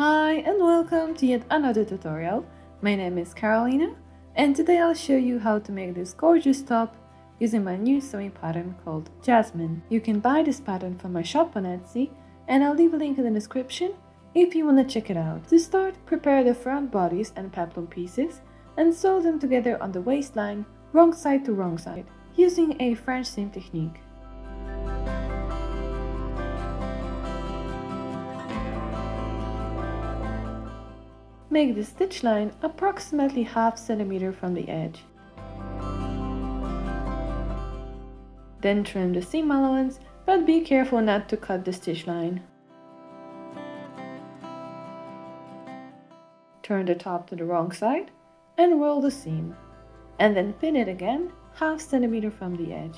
Hi and welcome to yet another tutorial. My name is Carolina and today I'll show you how to make this gorgeous top using my new sewing pattern called Jazmin. You can buy this pattern from my shop on Etsy and I'll leave a link in the description if you want to check it out. To start, prepare the front bodice and peplum pieces and sew them together on the waistline, wrong side to wrong side, using a French seam technique. Make the stitch line approximately ½ centimeter from the edge. Then trim the seam allowance, but be careful not to cut the stitch line. Turn the top to the wrong side and roll the seam, and then pin it again ½ centimeter from the edge.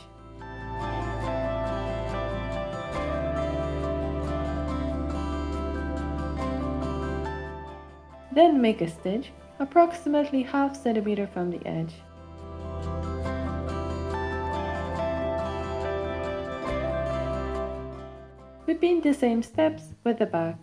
Then make a stitch approximately ½ centimeter from the edge. Repeat the same steps with the back.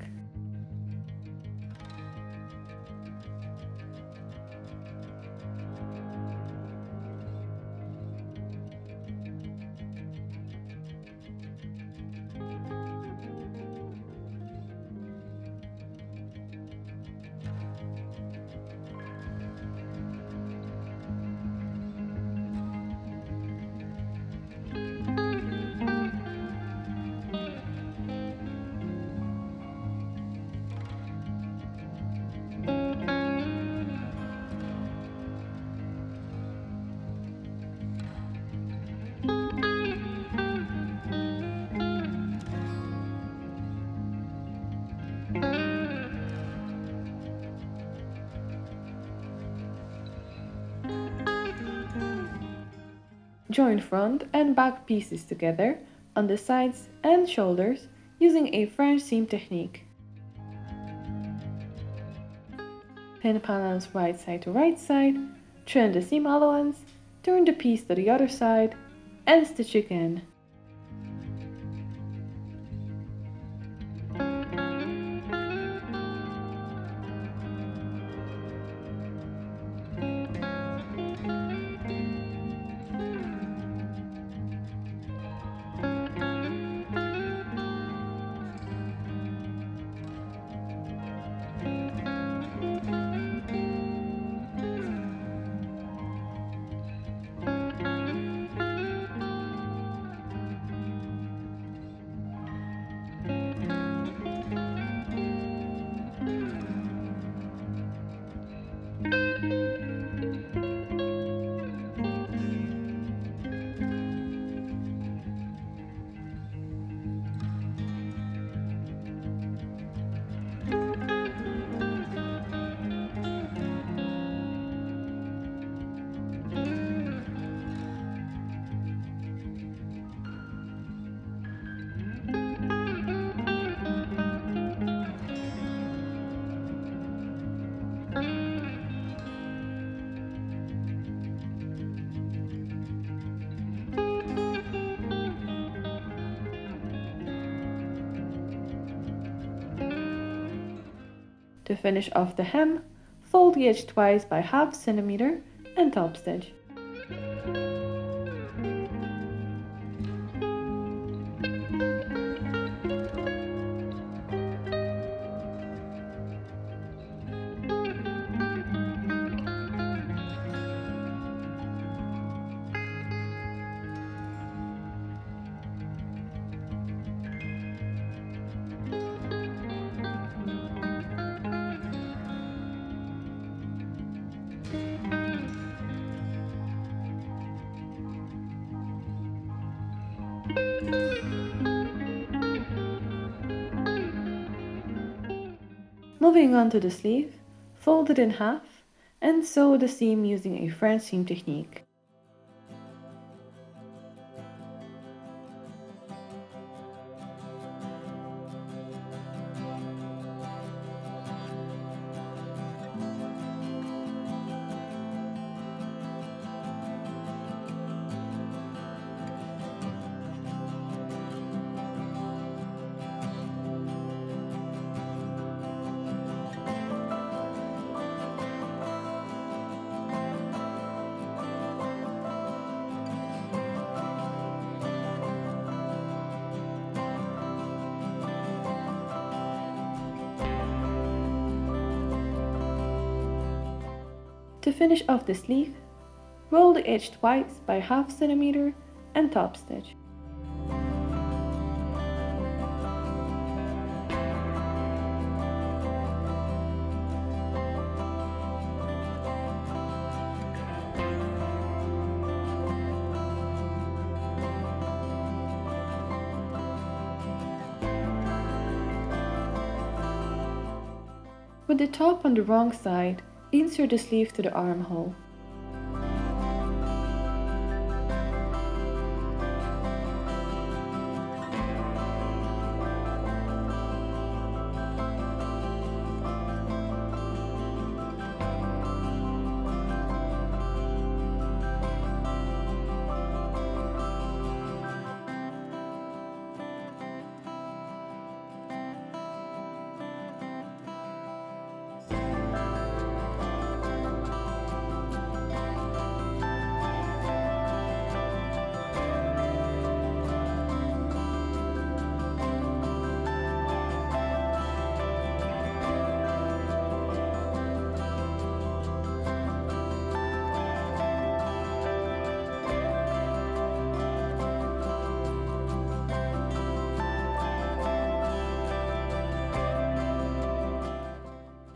Join front and back pieces together on the sides and shoulders using a French seam technique. Pin panels right side to right side, trim the seam allowance, turn the piece to the other side, and stitch again. To finish off the hem, fold the edge twice by ½ centimeter and top stitch. Moving on to the sleeve, fold it in half and sew the seam using a French seam technique. To finish off the sleeve, roll the edge twice by ½ centimeter and top stitch. With the top on the wrong side, insert the sleeve to the armhole.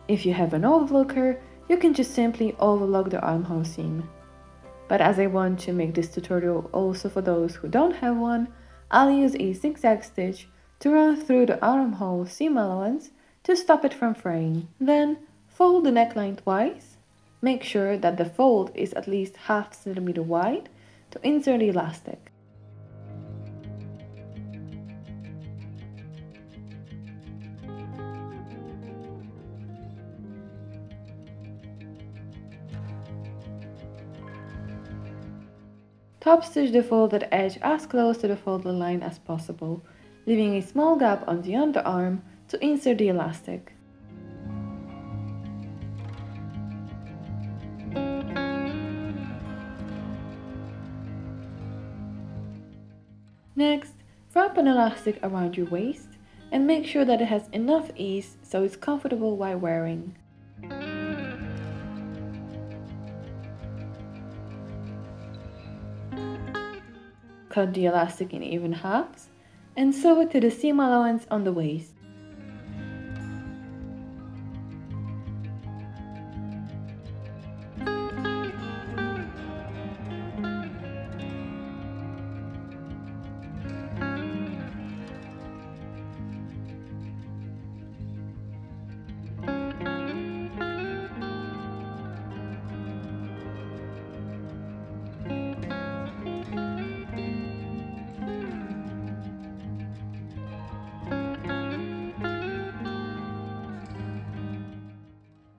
If you have an overlocker, you can just simply overlock the armhole seam. But as I want to make this tutorial also for those who don't have one, I'll use a zigzag stitch to run through the armhole seam allowance to stop it from fraying. Then fold the neckline twice. Make sure that the fold is at least ½ centimeter wide to insert the elastic. Top stitch the folded edge as close to the folded line as possible, leaving a small gap on the underarm to insert the elastic. Next, wrap an elastic around your waist and make sure that it has enough ease so it's comfortable while wearing. Cut the elastic in even halves and sew it to the seam allowance on the waist.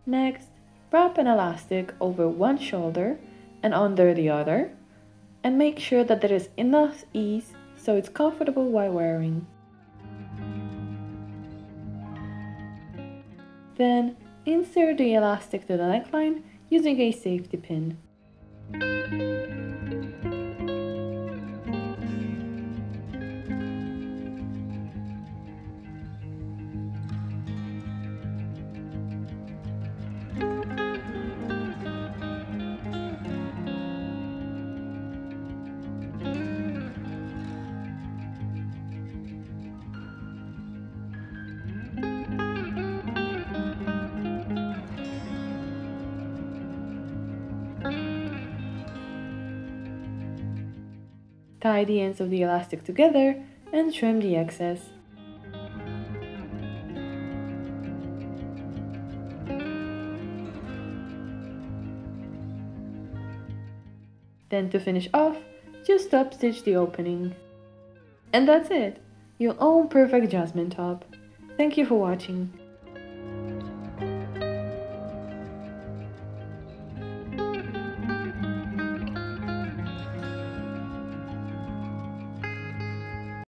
Next, wrap an elastic over one shoulder and under the other, and make sure that there is enough ease so it's comfortable while wearing. Then, insert the elastic to the neckline using a safety pin. Tie the ends of the elastic together and trim the excess. Then to finish off, just top stitch the opening. And that's it! Your own perfect Jazmin top. Thank you for watching.